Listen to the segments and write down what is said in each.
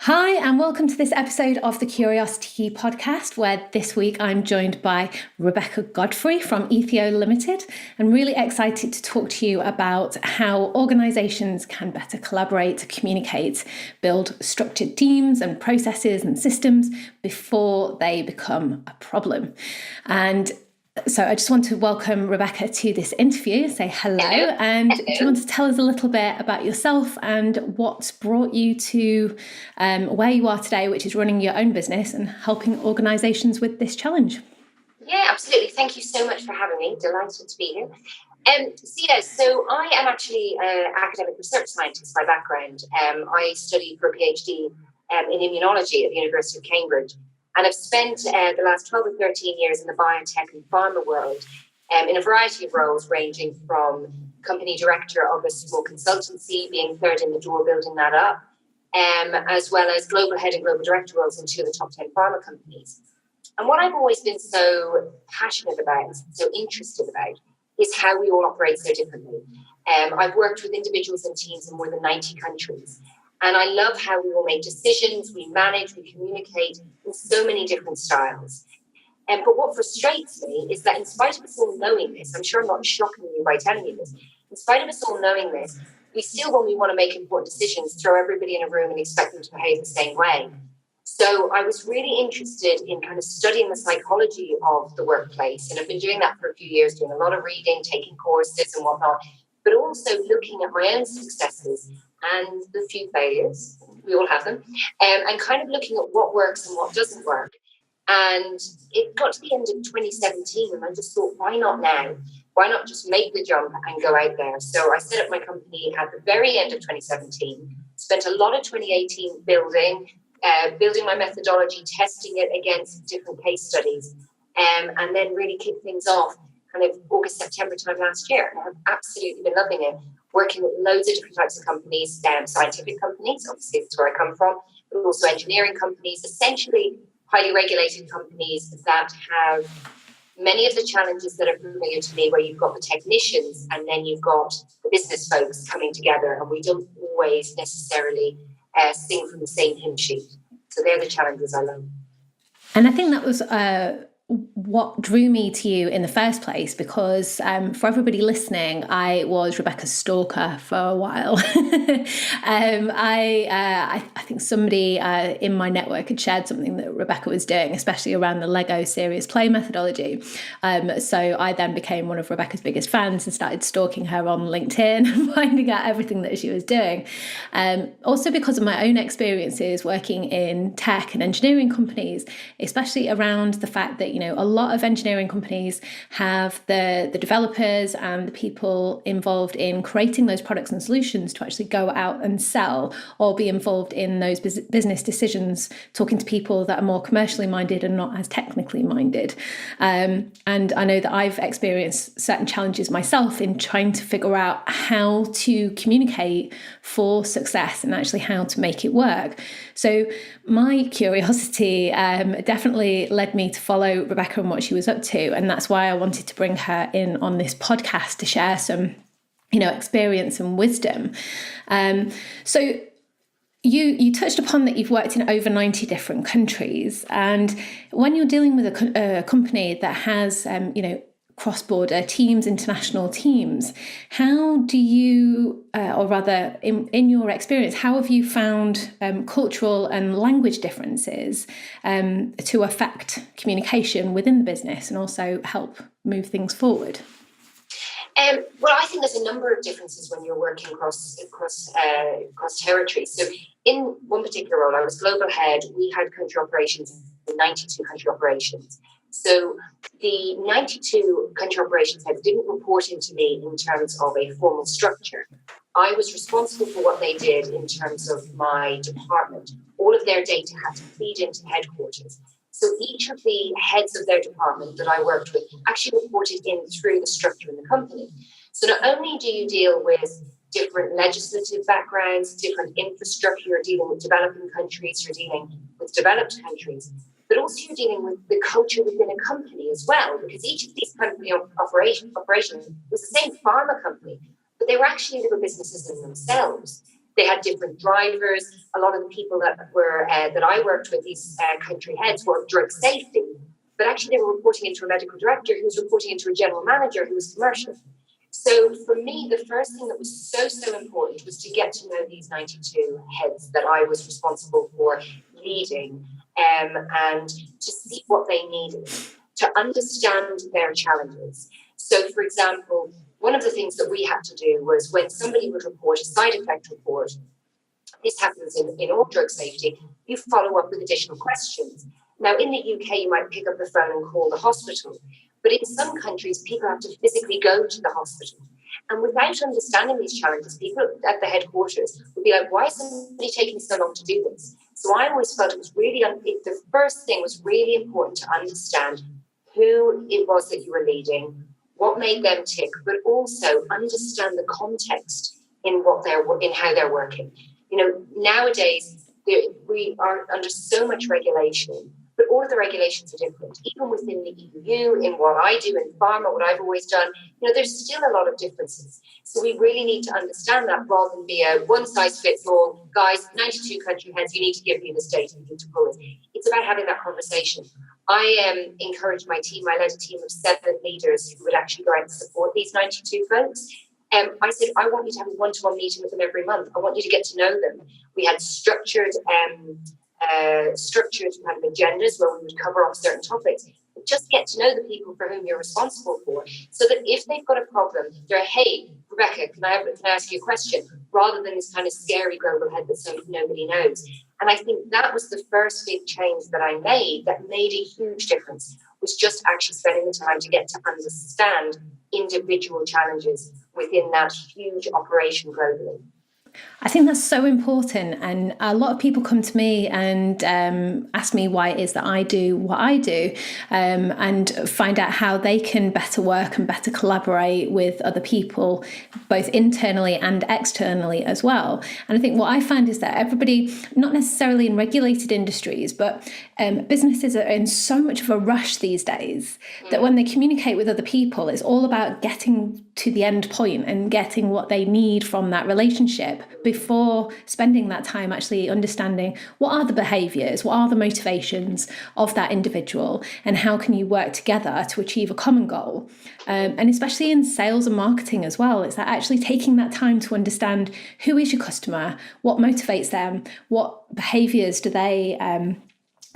Hi, and welcome to this episode of the Curiosity podcast, where this week I'm joined by Rebecca Godfrey from Ethio Limited. I'm really excited to talk to you about how organisations can better collaborate, communicate, build structured teams and processes and systems before they become a problem. And so I just want to welcome Rebecca to this interview, say hello, and do you want to tell us a little bit about yourself and what's brought you to where you are today, which is running your own business and helping organisations with this challenge? Yeah, absolutely. Thank you so much for having me. Delighted to be here. So I am actually an academic research scientist by background. I studied for a PhD in immunology at the University of Cambridge. And I've spent the last 12 or 13 years in the biotech and pharma world in a variety of roles, ranging from company director of a small consultancy, being third in the door, building that up, as well as global head and global director roles in two of the top 10 pharma companies. And what I've always been so passionate about, so interested about, is how we all operate so differently. I've worked with individuals and teams in more than 90 countries. And I love how we all make decisions, we manage, we communicate in so many different styles. But what frustrates me is that in spite of us all knowing this, I'm sure I'm not shocking you by telling you this, in spite of us all knowing this, we still, when we want to make important decisions, throw everybody in a room and expect them to behave the same way. So I was really interested in kind of studying the psychology of the workplace. And I've been doing that for a few years, doing a lot of reading, taking courses and whatnot, but also looking at my own successes and the few failures, we all have them, and kind of looking at what works and what doesn't work. And it got to the end of 2017 and I just thought, why not now? Why not just make the jump and go out there? So I set up my company at the very end of 2017, spent a lot of 2018 building my methodology, testing it against different case studies, and then really kicked things off kind of August, September time last year. And I've absolutely been loving it, working with loads of different types of companies, scientific companies, obviously that's where I come from, but also engineering companies, essentially highly regulated companies that have many of the challenges that are familiar to me, where you've got the technicians and then you've got the business folks coming together, and we don't always necessarily sing from the same hymn sheet. So they're the challenges I love. And I think that was what drew me to you in the first place, because for everybody listening, I was Rebecca's stalker for a while. I think somebody in my network had shared something that Rebecca was doing, especially around the Lego serious play methodology. So I then became one of Rebecca's biggest fans and started stalking her on LinkedIn and finding out everything that she was doing. Also because of my own experiences working in tech and engineering companies, especially around the fact that a lot of engineering companies have the developers and the people involved in creating those products and solutions to actually go out and sell or be involved in those business decisions, talking to people that are more commercially minded and not as technically minded. And I know that I've experienced certain challenges myself in trying to figure out how to communicate for success and actually how to make it work. So my curiosity definitely led me to follow Rebecca and what she was up to, and that's why I wanted to bring her in on this podcast to share some experience and wisdom. So you touched upon that you've worked in over 90 different countries, and when you're dealing with a company that has cross-border teams, international teams, how do you, or rather in your experience, how have you found cultural and language differences to affect communication within the business and also help move things forward? Well, I think there's a number of differences when you're working across territories. So in one particular role, I was global head. We had country operations, 92 country operations. So the 92 country operations heads didn't report into me in terms of a formal structure. I was responsible for what they did in terms of my department. All of their data had to feed into headquarters. So each of the heads of their department that I worked with actually reported in through the structure in the company. So not only do you deal with different legislative backgrounds, different infrastructure, you're dealing with developing countries, you're dealing with developed countries, but also you're dealing with the culture within a company as well, because each of these company operations was the same pharma company, but they were actually little businesses in themselves. They had different drivers. A lot of the people that I worked with, these country heads, were drug safety, but actually they were reporting into a medical director who was reporting into a general manager who was commercial. So for me, the first thing that was so important was to get to know these 92 heads that I was responsible for leading, and to see what they needed, to understand their challenges. So, for example, one of the things that we had to do was when somebody would report a side effect report, this happens in all drug safety, you follow up with additional questions. Now, in the UK, you might pick up the phone and call the hospital. But in some countries, people have to physically go to the hospital. And without understanding these challenges, people at the headquarters would be like, why is somebody taking so long to do this? So I always felt it was really, the first thing was really important to understand who it was that you were leading, what made them tick, but also understand the context in how they're working. You know, nowadays we are under so much regulation, but all of the regulations are different. Even within the EU, in what I do in pharma, what I've always done, you know, there's still a lot of differences. So we really need to understand that rather than be a one-size-fits-all. Guys, 92 country heads, you need to give me this data, you need to pull it. It's about having that conversation. I encouraged my team. I led a team of 7 leaders who would actually go out and support these 92 folks. I said, I want you to have a one-to-one meeting with them every month. I want you to get to know them. We had structured kind of agendas where we would cover off certain topics. But just get to know the people for whom you're responsible for, so that if they've got a problem, they're, hey, Rebecca, can I ask you a question? Rather than this kind of scary global head that nobody knows. And I think that was the first big change that I made that made a huge difference, was just actually spending the time to get to understand individual challenges within that huge operation globally. I think that's so important, and a lot of people come to me and ask me why it is that I do what I do, and find out how they can better work and better collaborate with other people, both internally and externally as well. And I think what I find is that everybody, not necessarily in regulated industries, but businesses are in so much of a rush these days that when they communicate with other people, it's all about getting to the end point and getting what they need from that relationship before spending that time actually understanding what are the behaviours, what are the motivations of that individual, and how can you work together to achieve a common goal. And especially in sales and marketing as well, it's that actually taking that time to understand who is your customer, what motivates them, what behaviours do they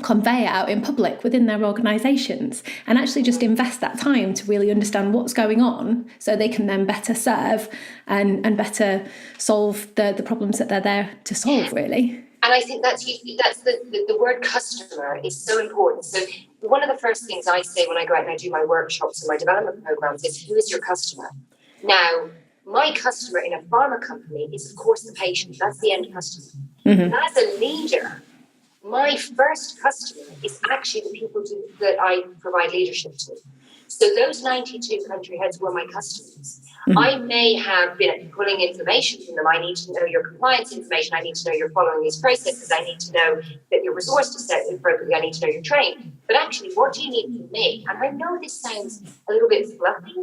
convey out in public within their organisations, and actually just invest that time to really understand what's going on so they can then better serve and better solve the problems that they're there to solve, really. And I think that's the word customer is so important. So one of the first things I say when I go out and I do my workshops and my development programs is, who is your customer? Now, my customer in a pharma company is, of course, the patient. That's the end customer. And as a leader, my first customer is actually the people that I provide leadership to. So those 92 country heads were my customers. I may have been pulling information from them. I need to know your compliance information. I need to know you're following these processes. I need to know that your resource is set appropriately. I need to know you're trained. But actually, what do you need from me? And I know this sounds a little bit fluffy,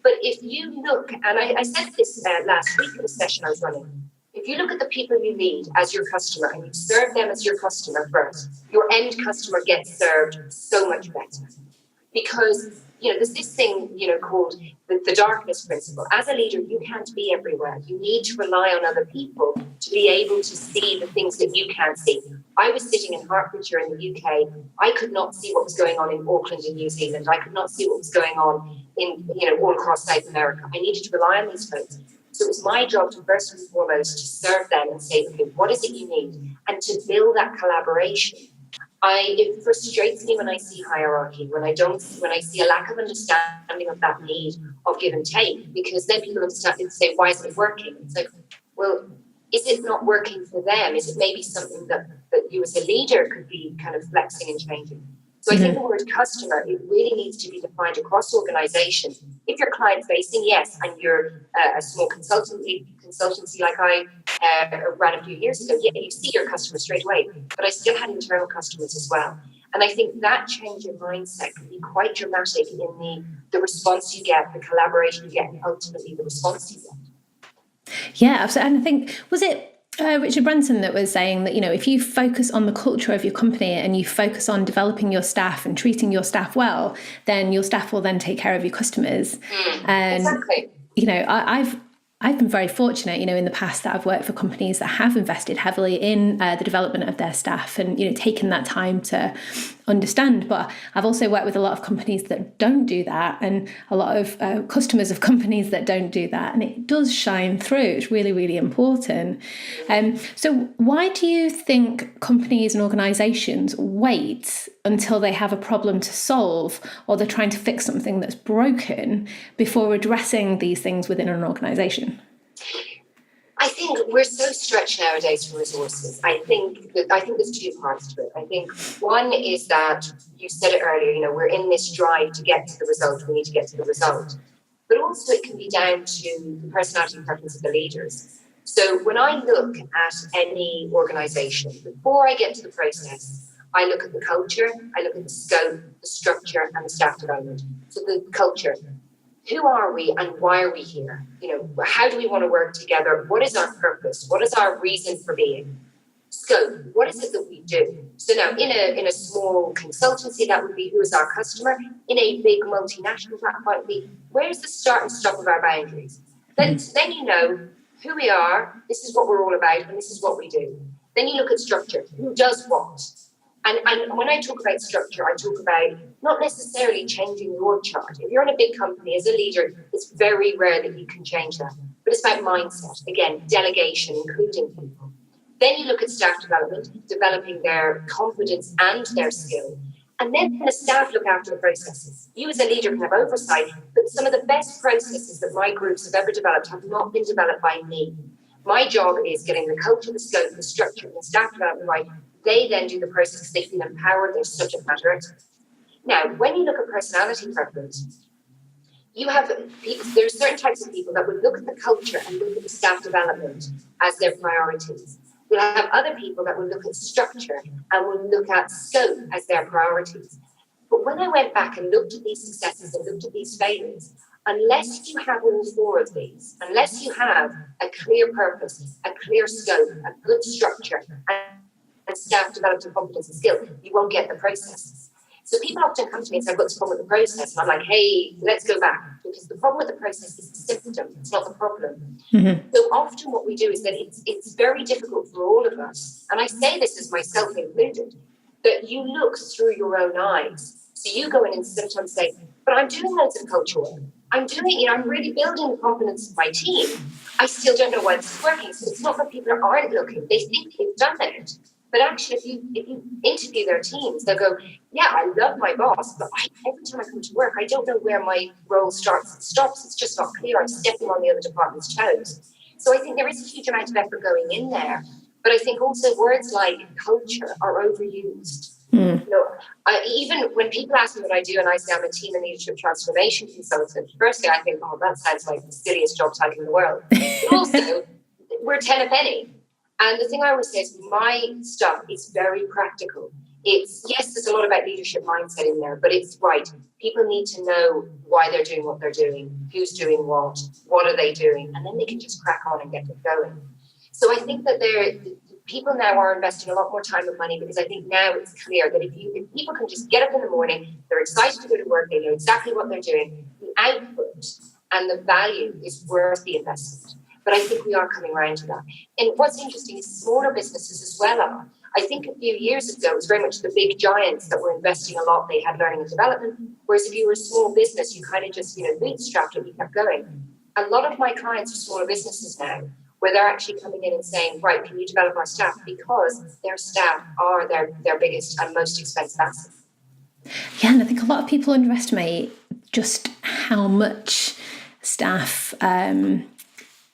but if you look, and I said this last week at a session I was running, if you look at the people you lead as your customer and you serve them as your customer first, your end customer gets served so much better. Because, you know, there's this thing, you know, called the darkness principle. As a leader, you can't be everywhere. You need to rely on other people to be able to see the things that you can't see. I was sitting in Hertfordshire in the UK. I could not see what was going on in Auckland in New Zealand. I could not see what was going on in, you know, all across South America. I needed to rely on these folks. So it was my job to first and foremost to serve them and say, okay, what is it you need? And to build that collaboration. It frustrates me when I see hierarchy, when I see a lack of understanding of that need of give and take, because then people understand and say, why isn't it working? It's like, well, is it not working for them? Is it maybe something that you as a leader could be kind of flexing and changing? So I think the word customer, it really needs to be defined across organizations. If you're client facing, yes, and you're a small consultancy like I ran a few years ago, yeah, you see your customer straight away. But I still had internal customers as well. And I think that change in mindset can be quite dramatic in the response you get, the collaboration you get, and ultimately the response you get. Yeah, absolutely. And I think, was it Richard Branson that was saying that, if you focus on the culture of your company and you focus on developing your staff and treating your staff well, then your staff will then take care of your customers. And, exactly. I've been very fortunate, in the past that I've worked for companies that have invested heavily in the development of their staff and, taken that time to understand. But I've also worked with a lot of companies that don't do that, and a lot of customers of companies that don't do that. And it does shine through. It's really, really important. So why do you think companies and organisations wait until they have a problem to solve, or they're trying to fix something that's broken, before addressing these things within an organisation? I think we're so stretched nowadays for resources. I think there's two parts to it. I think one is that you said it earlier, we're in this drive to get to the result. We need to get to the result. But also it can be down to the personality preference of the leaders. So when I look at any organisation, before I get to the process, I look at the culture, I look at the scope, the structure, and the staff development. So the culture. Who are we and why are we here? How do we want to work together? What is our purpose? What is our reason for being? Scope. What is it that we do? So now in a small consultancy, that would be, who is our customer? In a big multinational, that might be, where's the start and stop of our boundaries? Then you know who we are, this is what we're all about, and this is what we do. Then you look at structure. Who does what? And when I talk about structure, I talk about not necessarily changing the org chart. If you're in a big company, as a leader, it's very rare that you can change that. But it's about mindset. Again, delegation, including people. Then you look at staff development, developing their confidence and their skill. And then the staff look after the processes. You as a leader can have oversight, but some of the best processes that my groups have ever developed have not been developed by me. My job is getting the culture, the scope, the structure, and the staff development right. They then do the process. They feel empowered. They're subject matter experts. Now, when you look at personality preference, there are certain types of people that will look at the culture and look at the staff development as their priorities. We'll have other people that will look at structure and will look at scope as their priorities. But when I went back and looked at these successes and looked at these failures, unless you have all four of these, unless you have a clear purpose, a clear scope, a good structure, and staff developed in competence and skill, you won't get the processes. So people often come to me and say, what's the problem with the process? And I'm like, hey, let's go back. Because the problem with the process is the symptom, it's not the problem. Mm-hmm. So often what we do is that it's very difficult for all of us, and I say this as myself included, that you look through your own eyes. So you go in and sometimes say, but I'm doing loads of culture work. I'm really building the confidence of my team. I still don't know why it's working. So it's not that people aren't looking. They think they've done it. But actually, if you interview their teams, they'll go, yeah, I love my boss, but every time I come to work, I don't know where my role starts and stops. It's just not clear. I'm stepping on the other department's toes. So I think there is a huge amount of effort going in there. But I think also words like culture are overused. Mm. Even when people ask me what I do and I say I'm a team and leadership transformation consultant, firstly, I think, oh, that sounds like the silliest job title in the world. But also, we're 10 a penny. And the thing I always say is my stuff is very practical. Yes, there's a lot about leadership mindset in there, but it's right. People need to know why they're doing what they're doing, who's doing what are they doing, and then they can just crack on and get it going. So I think that people now are investing a lot more time and money, because I think now it's clear that if people can just get up in the morning, they're excited to go to work, they know exactly what they're doing, the output and the value is worth the investment. But I think we are coming around to that. And what's interesting is smaller businesses as well are. I think a few years ago, it was very much the big giants that were investing a lot. They had learning and development. Whereas if you were a small business, you kind of just, bootstrapped and you kept going. A lot of my clients are smaller businesses now, where they're actually coming in and saying, right, can you develop our staff? Because their staff are their biggest and most expensive asset. Yeah, and I think a lot of people underestimate just how much staff...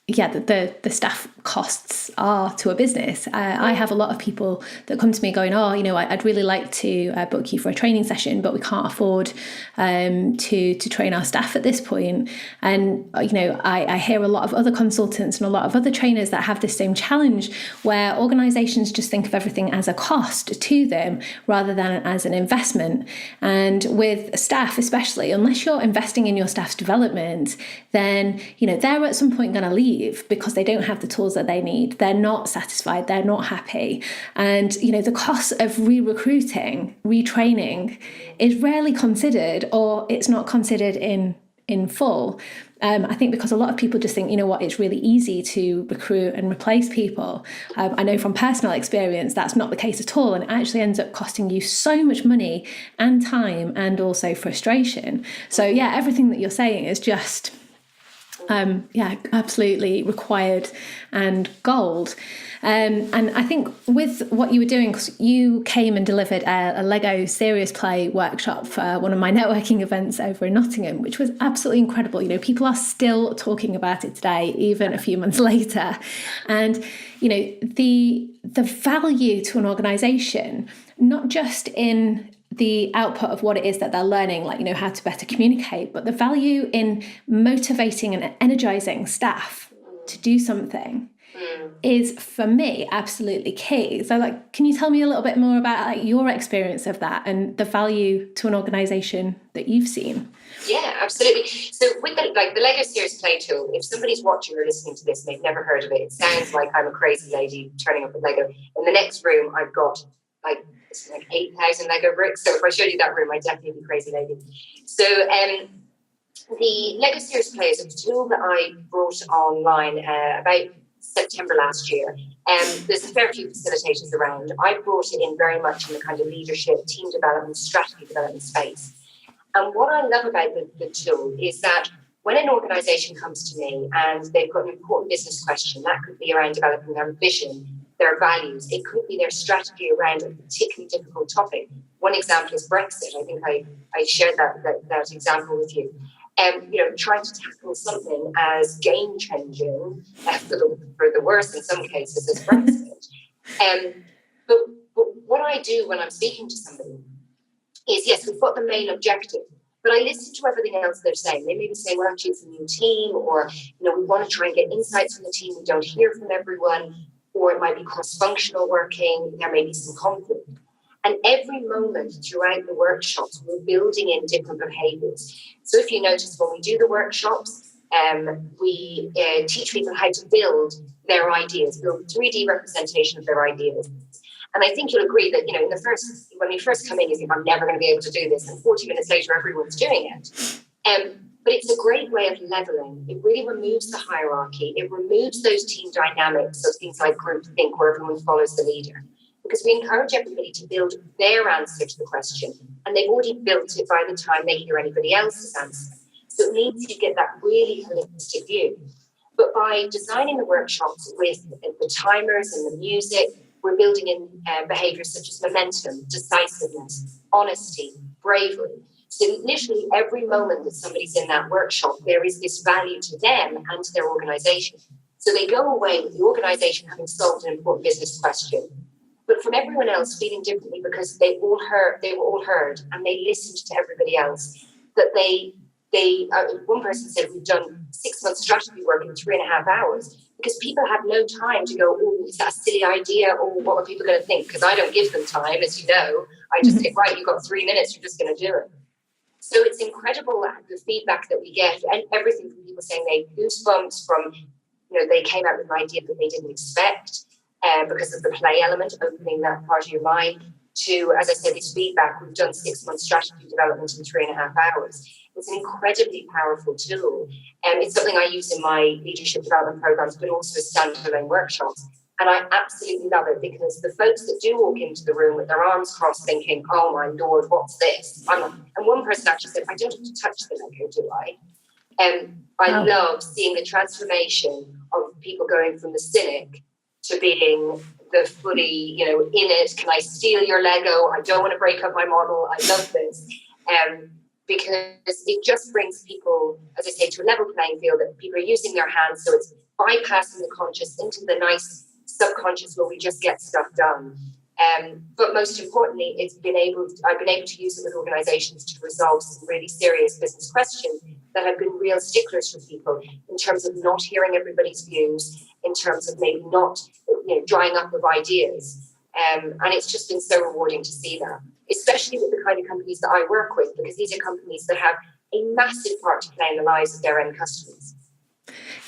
the staff costs are to a business. I have a lot of people that come to me going, I'd really like to book you for a training session, but we can't afford to train our staff at this point. And, I hear a lot of other consultants and a lot of other trainers that have this same challenge, where organisations just think of everything as a cost to them rather than as an investment. And with staff especially, unless you're investing in your staff's development, then, they're at some point going to leave. leave because they don't have the tools that they need. They're not satisfied. They're not happy. And, the cost of re-recruiting, retraining is rarely considered, or it's not considered in full. I think because a lot of people just think, it's really easy to recruit and replace people. I know from personal experience that's not the case at all, and it actually ends up costing you so much money and time and also frustration. So everything that you're saying is just absolutely required and gold. And I think with what you were doing, 'cause you came and delivered a Lego serious play workshop for one of my networking events over in Nottingham, which was absolutely incredible. People are still talking about it today, even a few months later. And, the value to an organisation, not just in the output of what it is that they're learning, like, how to better communicate, but the value in motivating and energizing staff to do something is, for me, absolutely key. So, can you tell me a little bit more about your experience of that and the value to an organisation that you've seen? Yeah, absolutely. So with the Lego Serious Play tool, if somebody's watching or listening to this and they've never heard of it, it sounds like I'm a crazy lady turning up with Lego. In the next room, I've got like 8,000 Lego bricks. So if I showed you that room, I'd definitely be crazy lady. So the Lego Serious Play is a tool that I brought online about September last year. There's a fair few facilitators around. I brought it in very much in the kind of leadership, team development, strategy development space. And what I love about the tool is that when an organisation comes to me and they've got an important business question, that could be around developing their vision, their values, it could be their strategy around a particularly difficult topic. One example is Brexit. I think I shared that example with you. Trying to tackle something as game-changing, for the worse in some cases, as Brexit. But what I do when I'm speaking to somebody is, yes, we've got the main objective, but I listen to everything else they're saying. They may be saying, well, actually, it's a new team, or, we want to try and get insights from the team. We don't hear from everyone, or it might be cross-functional working. There may be some conflict. And every moment throughout the workshops, we're building in different behaviours. So if you notice, when we do the workshops, we teach people how to build their ideas, build a 3D representation of their ideas. And I think you'll agree that, when you first come in, you think, I'm never going to be able to do this. And 40 minutes later, everyone's doing it. But it's a great way of leveling. It really removes the hierarchy. It removes those team dynamics, so things like groupthink, where everyone follows the leader. Because we encourage everybody to build their answer to the question. And they've already built it by the time they hear anybody else's answer. So it needs you to get that really holistic view. But by designing the workshops with the timers and the music, we're building in behaviours such as momentum, decisiveness, honesty, bravery. So literally every moment that somebody's in that workshop, there is this value to them and to their organisation. So they go away with the organisation having solved an important business question, but from everyone else feeling differently because they were all heard and they listened to everybody else. That one person said, we've done 6 months strategy work in 3.5 hours, because people have no time to go, oh, is that a silly idea? Or what are people going to think? Because I don't give them time, as you know. I just say, right, you've got 3 minutes, you're just going to do it. So it's incredible the feedback that we get, and everything from people saying they have goosebumps from, they came out with an idea that they didn't expect because of the play element, opening that part of your mind, to, as I said, this feedback. We've done 6 months strategy development in 3.5 hours. It's an incredibly powerful tool. And it's something I use in my leadership development programs, but also as standalone workshops. And I absolutely love it, because the folks that do walk into the room with their arms crossed thinking, oh my Lord, what's this? And one person actually said, I don't have to touch the Lego, do I? And I love seeing the transformation of people going from the cynic to being the fully, in it. Can I steal your Lego? I don't want to break up my model. I love this. Because it just brings people, as I say, to a level playing field that people are using their hands. So it's bypassing the conscious into the nice subconscious where we just get stuff done. But most importantly, I've been able to use it with organizations to resolve some really serious business questions that have been real sticklers for people, in terms of not hearing everybody's views, in terms of maybe not, drying up of ideas. And it's just been so rewarding to see that, especially with the kind of companies that I work with, because these are companies that have a massive part to play in the lives of their end customers.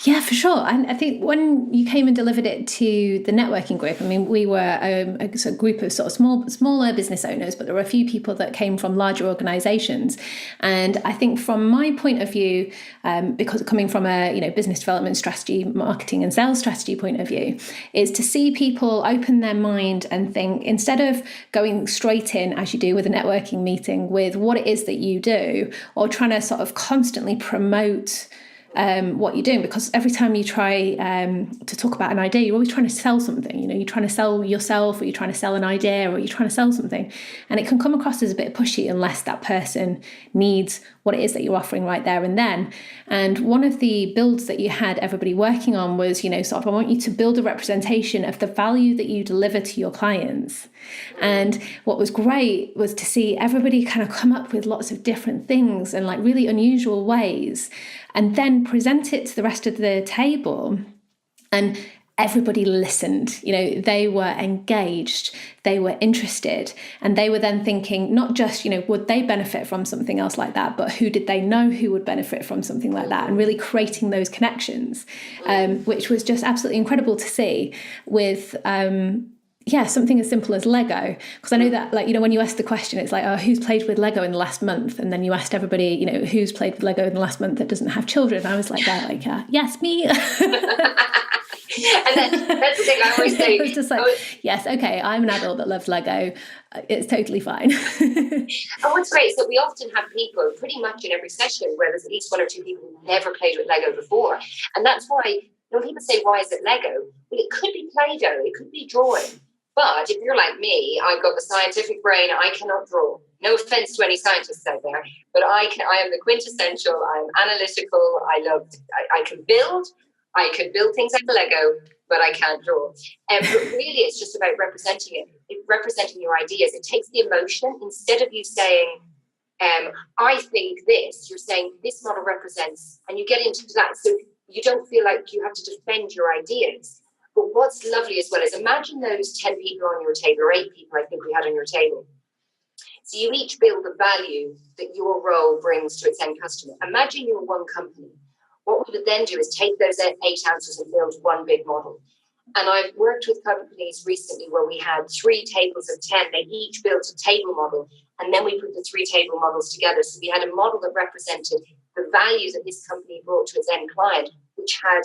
Yeah, for sure. And I think when you came and delivered it to the networking group, I mean, we were a sort of group of sort of smaller business owners, but there were a few people that came from larger organizations. And I think from my point of view, because coming from a business development strategy, marketing and sales strategy point of view, is to see people open their mind and think, instead of going straight in, as you do with a networking meeting, with what it is that you do, or trying to sort of constantly promote what you're doing, because every time you try to talk about an idea, you're always trying to sell something. You're trying to sell yourself, or you're trying to sell an idea, or you're trying to sell something, and it can come across as a bit pushy unless that person needs what it is that you're offering right there and then. And one of the builds that you had everybody working on was, sort of, I want you to build a representation of the value that you deliver to your clients. And what was great was to see everybody kind of come up with lots of different things and like really unusual ways, and then present it to the rest of the table. And everybody listened. They were engaged, they were interested, and they were then thinking not just, would they benefit from something else like that, but who did they know who would benefit from something like that, and really creating those connections, which was just absolutely incredible to see with something as simple as Lego. Because I know that, when you asked the question, it's like, oh, who's played with Lego in the last month? And then you asked everybody, who's played with Lego in the last month that doesn't have children? I was like, yes, me. And that's the thing I always say. It's just like, yes, okay, I'm an adult that loves Lego. It's totally fine. And what's great is that we often have people pretty much in every session where there's at least one or two people who've never played with Lego before. And that's why when people say, why is it Lego? Well, it could be Play-Doh, it could be drawing. But if you're like me, I've got the scientific brain, I cannot draw. No offense to any scientists out there, but I am the quintessential, I'm analytical, I can build things like Lego, but I can't draw. But really, it's just about representing your ideas. It takes the emotion. Instead of you saying, I think this, you're saying this model represents, and you get into that. So you don't feel like you have to defend your ideas. But what's lovely as well is imagine those 10 people on your table, or 8 people I think we had on your table. So you each build the value that your role brings to its end customer. Imagine you're one company. What we would then do is take those 8 answers and build one big model. And I've worked with companies recently where we had 3 tables of 10. They each built a table model, and then we put the 3 table models together. So we had a model that represented the value that this company brought to its end client, which had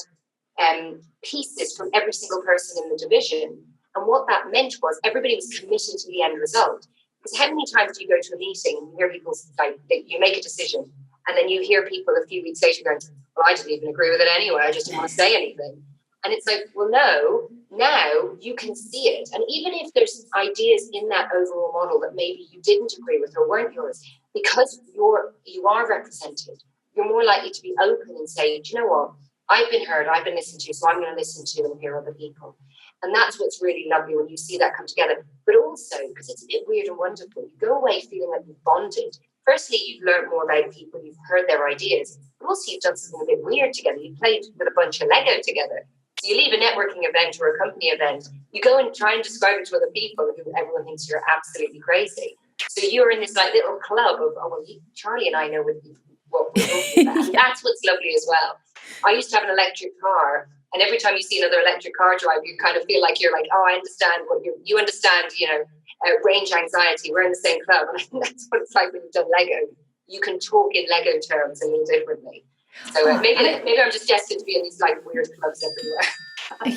pieces from every single person in the division. And what that meant was everybody was committed to the end result. Because how many times do you go to a meeting and you hear people like, you make a decision, and then you hear people a few weeks later going, well, I didn't even agree with it anyway, I just didn't want to say anything. And it's like, well, no, now you can see it. And even if there's ideas in that overall model that maybe you didn't agree with or weren't yours, because you are represented, you're more likely to be open and say, do you know what? I've been heard, I've been listened to, so I'm going to listen to and hear other people. And that's what's really lovely when you see that come together. But also, because it's a bit weird and wonderful, you go away feeling like you've bonded. Firstly, you've learned more about people, you've heard their ideas, but also you've done something a bit weird together. You played with a bunch of Lego together. So you leave a networking event or a company event, you go and try and describe it to other people who everyone thinks you're absolutely crazy. So you're in this like little club of, oh, well, Charlie and I know what we're talking about. And that's what's lovely as well. I used to have an electric car, and every time you see another electric car drive, you kind of feel like you're like, oh, I understand what you understand, range anxiety. We're in the same club. And I think that's what it's like when you've done Lego. You can talk in Lego terms a little differently. So maybe I'm just destined to be in these like weird clubs everywhere.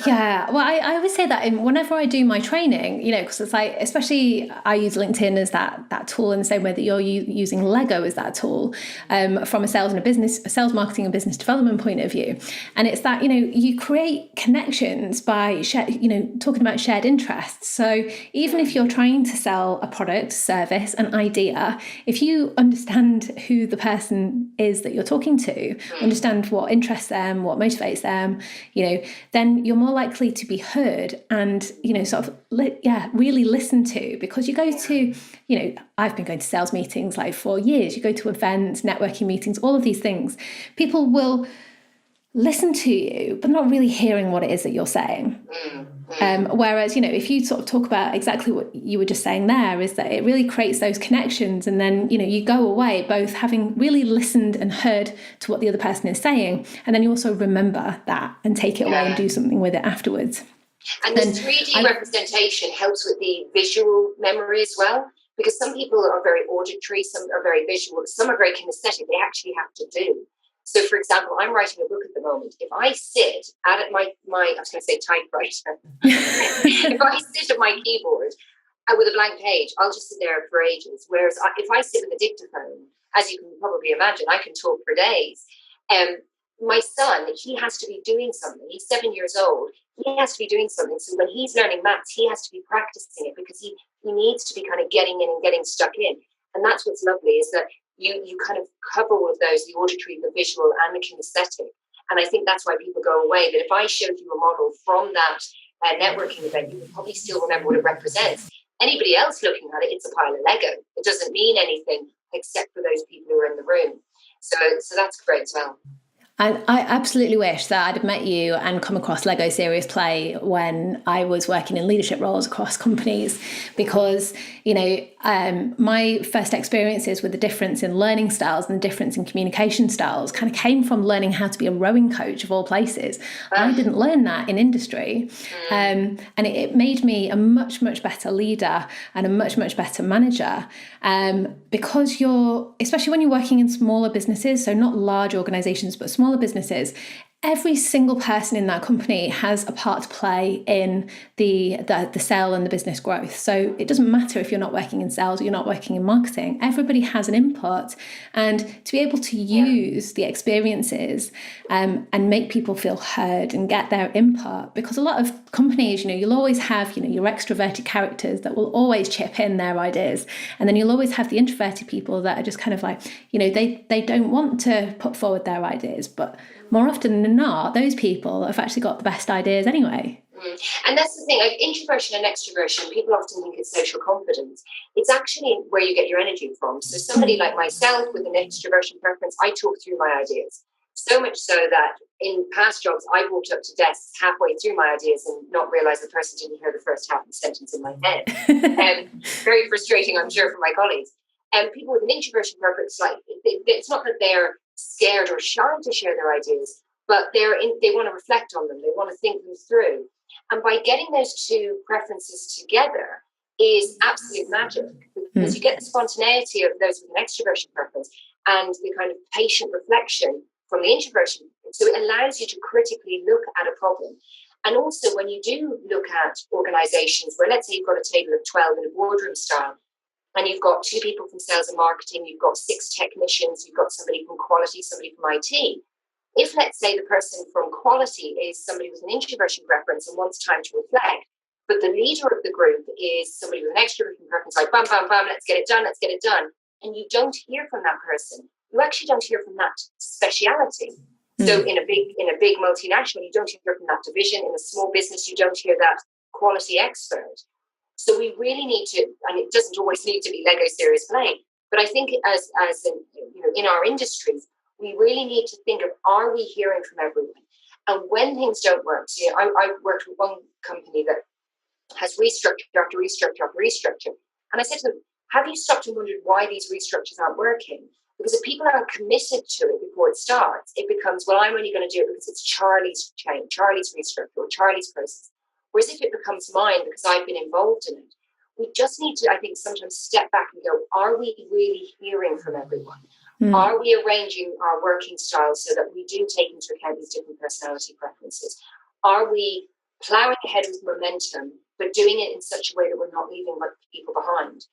Yeah, well, I always say that whenever I do my training, because it's like, especially I use LinkedIn as that tool in the same way that you're using Lego as that tool, from a sales marketing and business development point of view. And it's that, you create connections by talking about shared interests. So even if you're trying to sell a product, service, an idea, if you understand who the person is that you're talking to, understand what interests them, what motivates them, then you're more likely to be heard and, really listened to, because you go to, I've been going to sales meetings like for years. You go to events, networking meetings, all of these things. People will listen to you, but not really hearing what it is that you're saying. Whereas, if you sort of talk about exactly what you were just saying there, is that it really creates those connections. And then, you go away both having really listened and heard to what the other person is saying. And then you also remember that and take it away and do something with it afterwards. And the 3D representation helps with the visual memory as well, because some people are very auditory, some are very visual, some are very kinesthetic. They actually have to do. So, for example, I'm writing a book at the moment. If I sit at my I was going to say typewriter. If I sit at my keyboard with a blank page, I'll just sit there for ages. Whereas if I sit with a dictaphone, as you can probably imagine, I can talk for days. My son, he has to be doing something. He's 7 years old. He has to be doing something. So when he's learning maths, he has to be practicing it, because he needs to be kind of getting in and getting stuck in. And that's what's lovely, is that you kind of cover all of those, the auditory, the visual, and the kinesthetic. And I think that's why people go away. That if I showed you a model from that networking event, you would probably still remember what it represents. Anybody else looking at it, it's a pile of Lego. It doesn't mean anything except for those people who are in the room. So that's great as well. And I absolutely wish that I'd have met you and come across Lego Serious Play when I was working in leadership roles across companies, because, my first experiences with the difference in learning styles and the difference in communication styles kind of came from learning how to be a rowing coach, of all places. I didn't learn that in industry. And it made me a much, much better leader and a much, much better manager, because especially when you're working in smaller businesses, so not large organizations, but smaller businesses, every single person in that company has a part to play in the sale and the business growth. So it doesn't matter if you're not working in sales or you're not working in marketing. Everybody has an input, and to be able to use the experiences and make people feel heard and get their input, because a lot of companies, you'll always have, your extroverted characters that will always chip in their ideas, and then you'll always have the introverted people that are just kind of like, they don't want to put forward their ideas, but more often than not, those people have actually got the best ideas anyway. And that's the thing, like introversion and extroversion, people often think it's social confidence. It's actually where you get your energy from. So somebody like myself with an extroversion preference, I talk through my ideas. So much so that in past jobs, I walked up to desks halfway through my ideas and not realize the person didn't hear the first half of the sentence in my head. Very frustrating, I'm sure, for my colleagues. And people with an introversion preference, like it's not that they're scared or shy to share their ideas, but they want to reflect on them. They want to think them through. And by getting those two preferences together is absolute magic, because you get the spontaneity of those with an extroversion preference and the kind of patient reflection from the introversion. So it allows you to critically look at a problem. And also when you do look at organizations where, let's say you've got a table of 12 in a boardroom style, and you've got 2 people from sales and marketing, you've got 6 technicians, you've got somebody from quality, somebody from IT. If, let's say, the person from quality is somebody with an introversion preference and wants time to reflect, but the leader of the group is somebody with an extroversion preference, like bam, bam, bam, let's get it done, and you don't hear from that person, you actually don't hear from that speciality. So in a big multinational, you don't hear from that division. In a small business, you don't hear that quality expert. So we really need to, and it doesn't always need to be Lego Serious Play, but I think as in our industries, we really need to think of, are we hearing from everyone? And when things don't work, so I worked with one company that has restructure after restructure after restructure. And I said to them, have you stopped and wondered why these restructures aren't working? Because if people aren't committed to it before it starts, it becomes, well, I'm only going to do it because it's Charlie's change, Charlie's restructure, or Charlie's process. Whereas if it becomes mine because I've been involved in it, we just need to, I think, sometimes step back and go, are we really hearing from everyone? Are we arranging our working styles so that we do take into account these different personality preferences? Are we ploughing ahead with momentum, but doing it in such a way that we're not leaving people behind?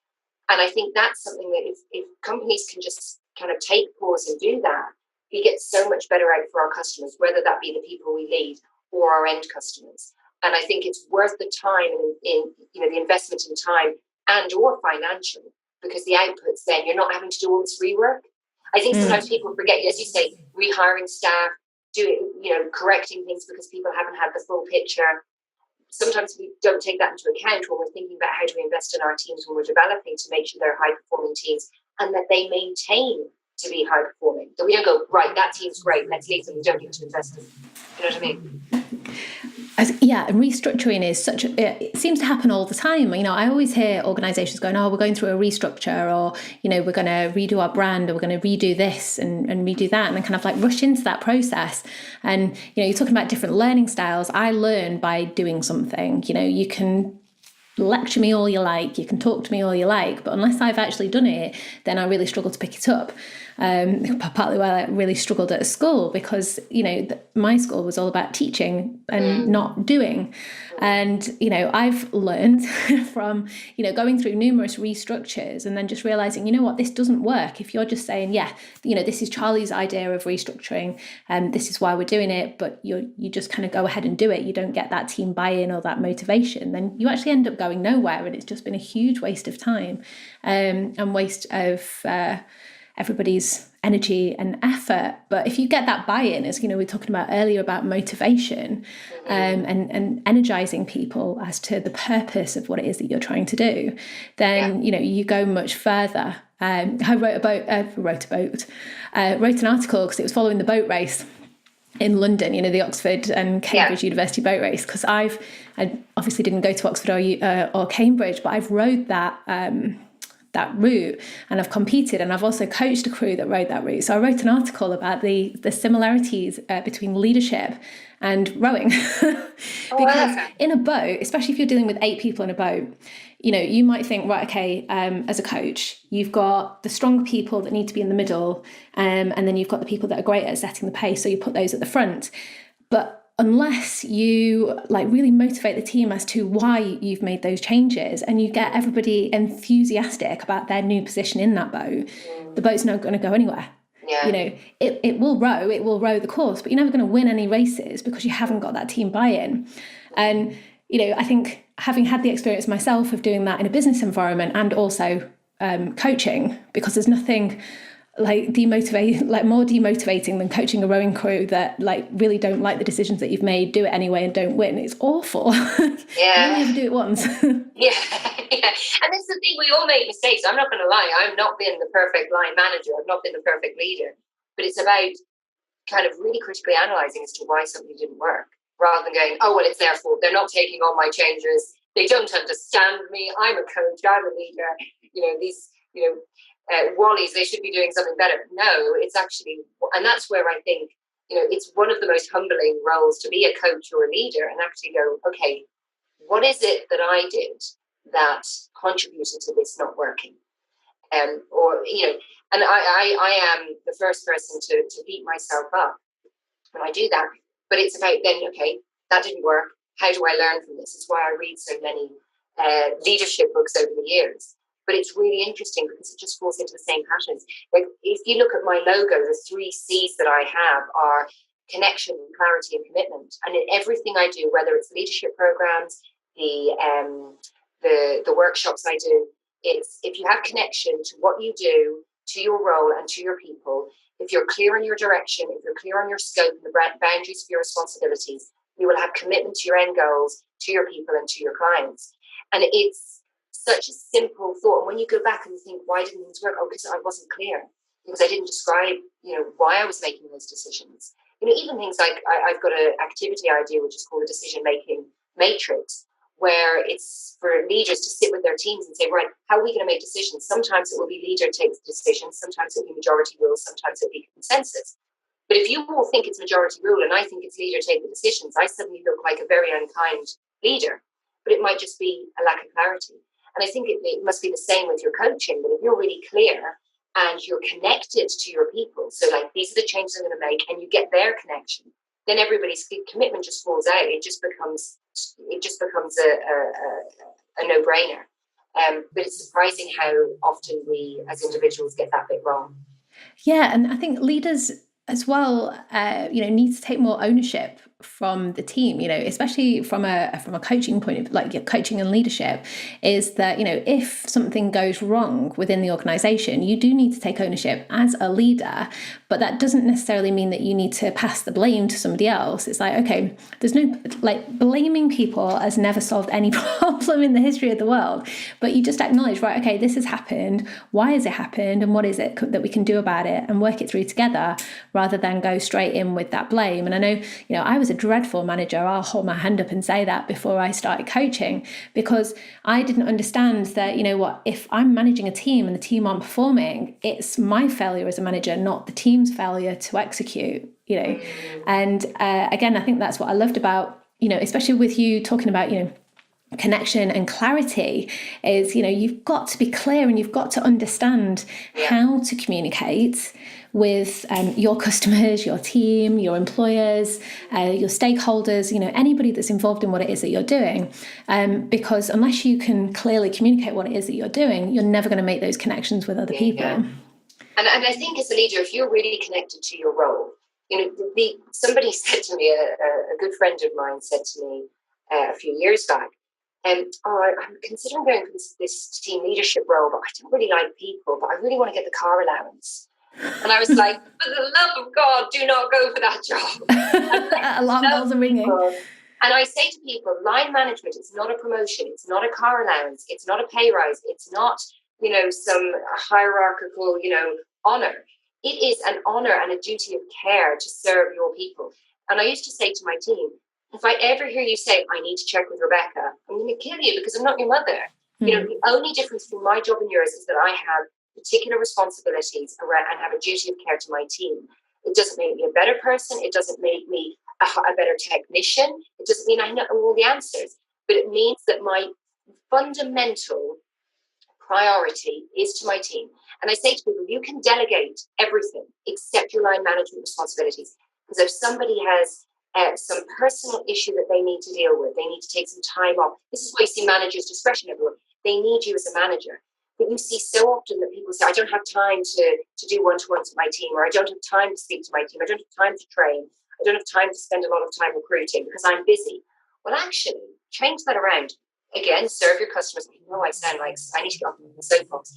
And I think that's something that if companies can just kind of take pause and do that, we get so much better out for our customers, whether that be the people we lead or our end customers. And I think it's worth the time in the investment in time and or financial, because the outputs then, you're not having to do all this rework. I think sometimes people forget, as you say, rehiring staff, correcting things because people haven't had the full picture. Sometimes we don't take that into account when we're thinking about how do we invest in our teams when we're developing to make sure they're high-performing teams and that they maintain to be high-performing. That we don't go, right, that team's great, let's leave them, we don't need to invest in them. You know what I mean? And restructuring is it seems to happen all the time. I always hear organizations going, oh, we're going through a restructure, or, we're going to redo our brand, or we're going to redo this and redo that. And then kind of like rush into that process. And, you're talking about different learning styles. I learn by doing something. You can lecture me all you like, you can talk to me all you like, but unless I've actually done it, then I really struggle to pick it up. Partly why I really struggled at school, because my school was all about teaching and not doing. And I've learned from going through numerous restructures and then just realizing, what, this doesn't work. If you're just saying, this is Charlie's idea of restructuring and this is why we're doing it, but you just kind of go ahead and do it, you don't get that team buy-in or that motivation, then you actually end up going nowhere, and it's just been a huge waste of time and waste of everybody's energy and effort. But if you get that buy-in, as we were talking about earlier about motivation, and energizing people as to the purpose of what it is that you're trying to do, then you go much further. I wrote an article because it was following the boat race in London, the Oxford and Cambridge University boat race, because I obviously didn't go to Oxford or Cambridge, but I've rowed that route, and I've competed, and I've also coached a crew that rode that route. So I wrote an article about the similarities between leadership and rowing. Because in a boat, especially if you're dealing with 8 people in a boat, you might think, right, okay, as a coach, you've got the stronger people that need to be in the middle, and then you've got the people that are great at setting the pace, so you put those at the front. But unless you really motivate the team as to why you've made those changes, and you get everybody enthusiastic about their new position in that boat, the boat's not going to go anywhere. It will row the course, but you're never going to win any races because you haven't got that team buy-in. And I think, having had the experience myself of doing that in a business environment and also coaching, because there's nothing more demotivating than coaching a rowing crew that really don't like the decisions that you've made, do it anyway and don't win. It's awful. You only ever do it once. And that's the thing, we all make mistakes. I'm not going to lie, I've not been the perfect line manager, I've not been the perfect leader, but it's about kind of really critically analysing as to why something didn't work, rather than going, oh, well, it's their fault, they're not taking on my changes, they don't understand me, I'm a coach, I'm a leader, these Wallies, they should be doing something better. No, it's actually, and that's where I think, it's one of the most humbling roles to be a coach or a leader, and actually go, okay, what is it that I did that contributed to this not working? And I am the first person to beat myself up when I do that. But it's about then, okay, that didn't work. How do I learn from this? It's why I read so many leadership books over the years. But it's really interesting because it just falls into the same patterns. Like, if you look at my logo, the 3 C's that I have are connection, clarity, and commitment. And in everything I do, whether it's leadership programs, the workshops I do, it's if you have connection to what you do, to your role and to your people, if you're clear on your direction, if you're clear on your scope and the boundaries of your responsibilities, you will have commitment to your end goals, to your people and to your clients. And it's such a simple thought. And when you go back and think, why didn't things work? Oh, because I wasn't clear, because I didn't describe, why I was making those decisions. Even things like I've got an activity idea, which is called a decision-making matrix, where it's for leaders to sit with their teams and say, right, how are we going to make decisions? Sometimes it will be leader takes decisions. Sometimes it will be majority rule. Sometimes it will be consensus. But if you all think it's majority rule and I think it's leader take the decisions, I suddenly look like a very unkind leader. But it might just be a lack of clarity. And I think it must be the same with your coaching, that if you're really clear and you're connected to your people, so these are the changes I'm going to make, and you get their connection, then everybody's commitment just falls out. It just becomes a no-brainer. But it's surprising how often we as individuals get that bit wrong. Yeah, and I think leaders as well, need to take more ownership from the team, especially from a coaching point of your coaching and leadership, is that, if something goes wrong within the organization, you do need to take ownership as a leader, but that doesn't necessarily mean that you need to pass the blame to somebody else. It's okay, there's no, blaming people has never solved any problem in the history of the world, but you just acknowledge, right, okay, this has happened, why has it happened, and what is it that we can do about it, and work it through together, rather than go straight in with that blame. And I know, I was a dreadful manager. I'll hold my hand up and say that before I started coaching, because I didn't understand that, you know what, if I'm managing a team and the team aren't performing, it's my failure as a manager, not the team's failure to execute, you know. And again, I think that's what I loved about, you know, especially with you talking about, you know, connection and clarity, is, you know, you've got to be clear and you've got to understand how to communicate with your customers, your team, your employers, your stakeholders, you know, anybody that's involved in what it is that you're doing. Because unless you can clearly communicate what it is that you're doing, you're never going to make those connections with other people. And I think as a leader, if you're really connected to your role, you know, somebody said to me, a good friend of mine said to me a few years back, I'm considering going for this team leadership role, but I don't really like people, but I really want to get the car allowance. And I was like, for the love of God, do not go for that job. Alarm bells are ringing. And I say to people, line management is not a promotion. It's not a car allowance. It's not a pay rise. It's not, you know, some hierarchical, you know, honor. It is an honor and a duty of care to serve your people. And I used to say to my team, if I ever hear you say, I need to check with Rebecca, I'm going to kill you because I'm not your mother. You know, the only difference between my job and yours is that I have particular responsibilities and have a duty of care to my team. It doesn't make me a better person. It doesn't make me a better technician. It doesn't mean I know all the answers, but it means that my fundamental priority is to my team. And I say to people, you can delegate everything except your line management responsibilities. Because if somebody has some personal issue that they need to deal with, they need to take some time off. This is why you see managers' discretion everywhere. They need you as a manager. But you see so often that people say, I don't have time to do one-to-ones with my team, or I don't have time to speak to my team, I don't have time to train, I don't have time to spend a lot of time recruiting because I'm busy. Well, actually, change that around. Again, serve your customers. I know I sound like I need to get off the soapbox.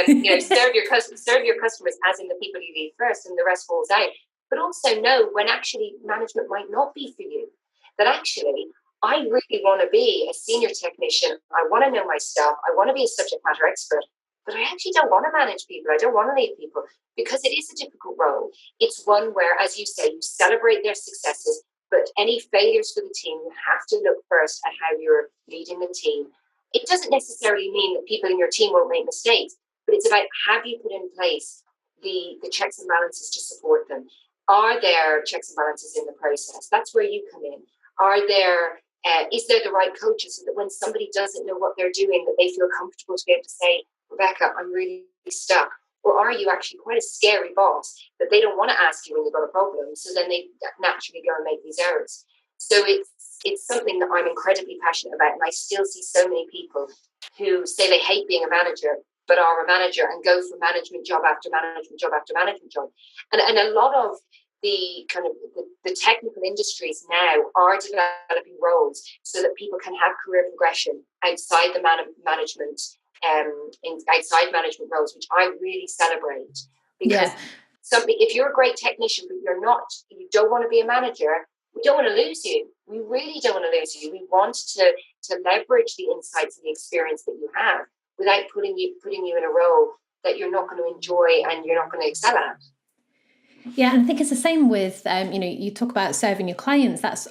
You know, serve your customers as in the people you lead first, and the rest falls out. But also know when actually management might not be for you. That actually, I really want to be a senior technician. I want to know my stuff. I want to be a subject matter expert. But I actually don't want to manage people. I don't want to lead people because it is a difficult role. It's one where, as you say, you celebrate their successes. But any failures for the team, you have to look first at how you're leading the team. It doesn't necessarily mean that people in your team won't make mistakes, but it's about, have you put in place the checks and balances to support them? Are there checks and balances in the process? That's where you come in. Is there the right coaches so that when somebody doesn't know what they're doing, that they feel comfortable to be able to say, Rebecca, I'm really stuck? Or are you actually quite a scary boss that they don't want to ask you when you've got a problem? So then they naturally go and make these errors. So it's something that I'm incredibly passionate about. And I still see so many people who say they hate being a manager, but are a manager and go for management job after management job after management job. And a lot of the kind of the technical industries now are developing roles so that people can have career progression outside the management outside management roles, which I really celebrate, because if you're a great technician but you don't want to be a manager, we don't want to lose you. We really don't want to lose you. We want to leverage the insights and the experience that you have without putting you in a role that you're not going to enjoy and you're not going to excel at. Yeah, and I think it's the same with you talk about serving your clients. That's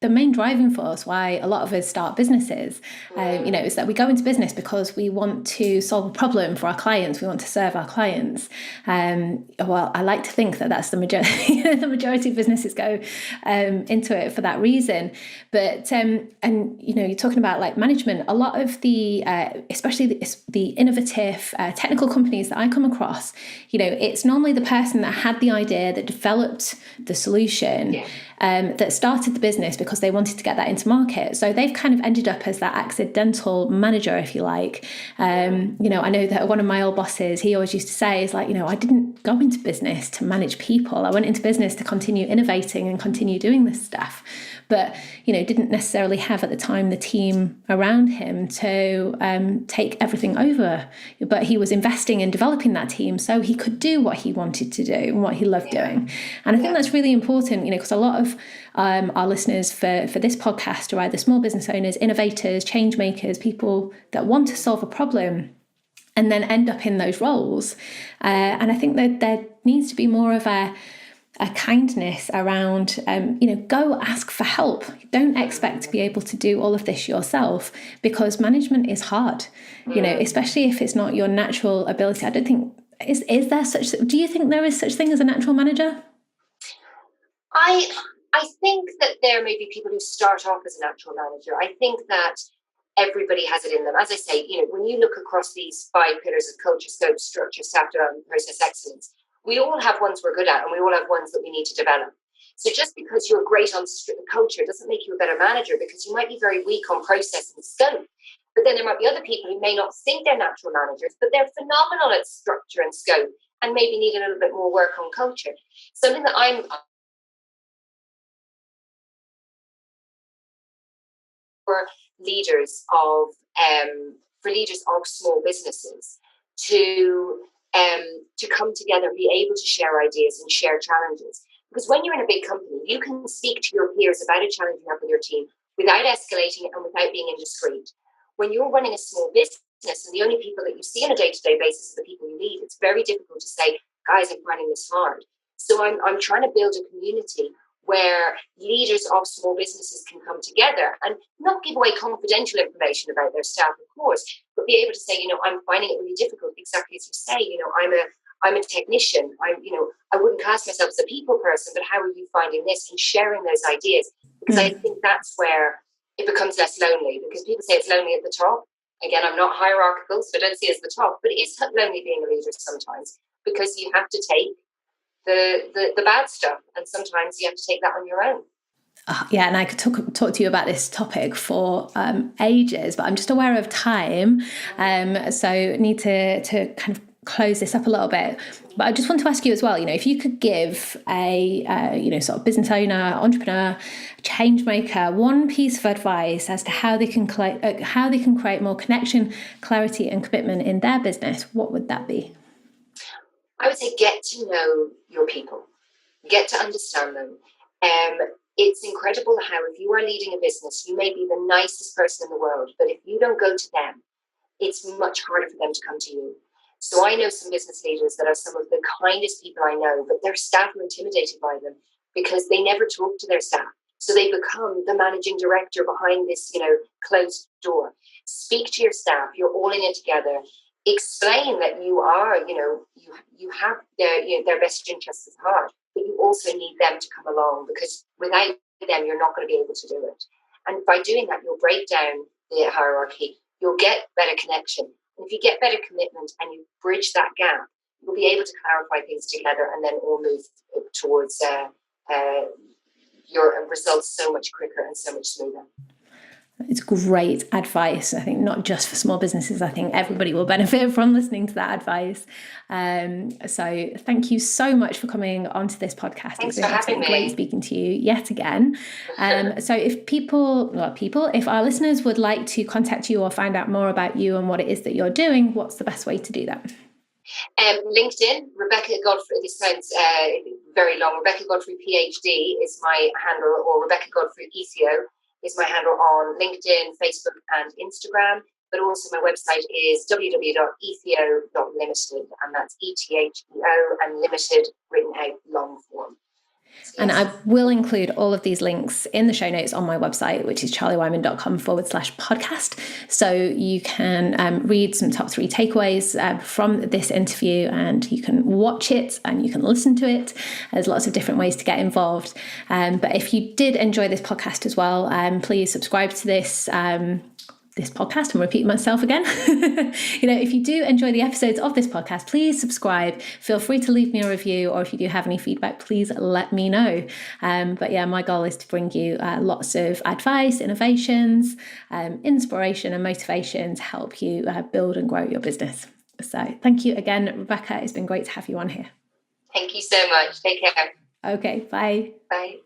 the main driving force why a lot of us start businesses, is that we go into business because we want to solve a problem for our clients. We want to serve our clients. Well, I like to think that that's the majority. The majority of businesses go into it for that reason. But you're talking about like management. A lot of the, especially the innovative technical companies that I come across, it's normally the person that had the idea, that developed the solution, that started the business because they wanted to get that into market. So they've kind of ended up as that accidental manager, if you like. I know that one of my old bosses, he always used to say, is like, I didn't go into business to manage people. I went into business to continue innovating and continue doing this stuff. But, didn't necessarily have at the time the team around him to take everything over. But he was investing in developing that team so he could do what he wanted to do and what he loved doing. And I think that's really important, because a lot of our listeners for this podcast are either small business owners, innovators, change makers, people that want to solve a problem and then end up in those roles. And I think that there needs to be more of a a kindness around, go ask for help. Don't expect to be able to do all of this yourself, because management is hard, especially if it's not your natural ability. I don't think, is there such, do you think there is such thing as a natural manager? I think that there may be people who start off as a natural manager. I think that everybody has it in them. As I say, when you look across these 5 pillars of culture, scope, structure, staff development, process excellence, we all have ones we're good at, and we all have ones that we need to develop. So just because you're great on culture doesn't make you a better manager, because you might be very weak on process and scope. But then there might be other people who may not think they're natural managers, but they're phenomenal at structure and scope, and maybe need a little bit more work on culture. Something that I'm for leaders of small businesses to come together and be able to share ideas and share challenges. Because when you're in a big company, you can speak to your peers about a challenge you have with your team without escalating it and without being indiscreet. When you're running a small business and the only people that you see on a day-to-day basis are the people you lead, it's very difficult to say, guys, I'm finding this hard. So I'm trying to build a community where leaders of small businesses can come together and not give away confidential information about their staff, of course, but be able to say, I'm finding it really difficult, exactly as you say, I'm a technician. I wouldn't class myself as a people person, but how are you finding this, and sharing those ideas? Because I think that's where it becomes less lonely, because people say it's lonely at the top. Again, I'm not hierarchical, so I don't see it as the top, but it is lonely being a leader sometimes, because you have to take the bad stuff, and sometimes you have to take that on your own. Yeah, and I could talk to you about this topic for ages, but I'm just aware of time, so need to kind of close this up a little bit. But I just want to ask you as well, if you could give a sort of business owner, entrepreneur, change maker, one piece of advice as to how they can create more connection, clarity, and commitment in their business, what would that be? I would say get to know your people, get to understand them. It's incredible how, if you are leading a business, you may be the nicest person in the world, but if you don't go to them, it's much harder for them to come to you. So I know some business leaders that are some of the kindest people I know, but their staff are intimidated by them because they never talk to their staff. So they become the managing director behind this, closed door. Speak to your staff. You're all in it together. Explain that you are, you have their best interests at heart, but you also need them to come along, because without them, you're not going to be able to do it. And by doing that, you'll break down the hierarchy. You'll get better connection. And if you get better commitment and you bridge that gap, you'll be able to clarify things together, and then all move towards your results so much quicker and so much smoother. It's great advice. I think not just for small businesses. I think everybody will benefit from listening to that advice. So thank you so much for coming onto this podcast. Thanks for having me. Great speaking to you yet again. So if if our listeners would like to contact you or find out more about you and what it is that you're doing, what's the best way to do that? LinkedIn, Rebecca Godfrey. This sounds very long. Rebecca Godfrey PhD is my handle, or Rebecca Godfrey ETHEO is my handle on LinkedIn, Facebook, and Instagram. But also my website is www.etheo.limited, and that's ETHEO and limited written out long form. And I will include all of these links in the show notes on my website, which is charliewyman.com/podcast. So you can read some top 3 takeaways from this interview, and you can watch it and you can listen to it. There's lots of different ways to get involved. But if you did enjoy this podcast as well, please subscribe to this podcast. I'm repeating myself again. If you do enjoy the episodes of this podcast, please subscribe. Feel free to leave me a review, or if you do have any feedback, please let me know. But yeah, my goal is to bring you lots of advice, innovations, inspiration, and motivation to help you build and grow your business. So thank you again, Rebecca. It's been great to have you on here. Thank you so much. Take care. Okay, bye. Bye.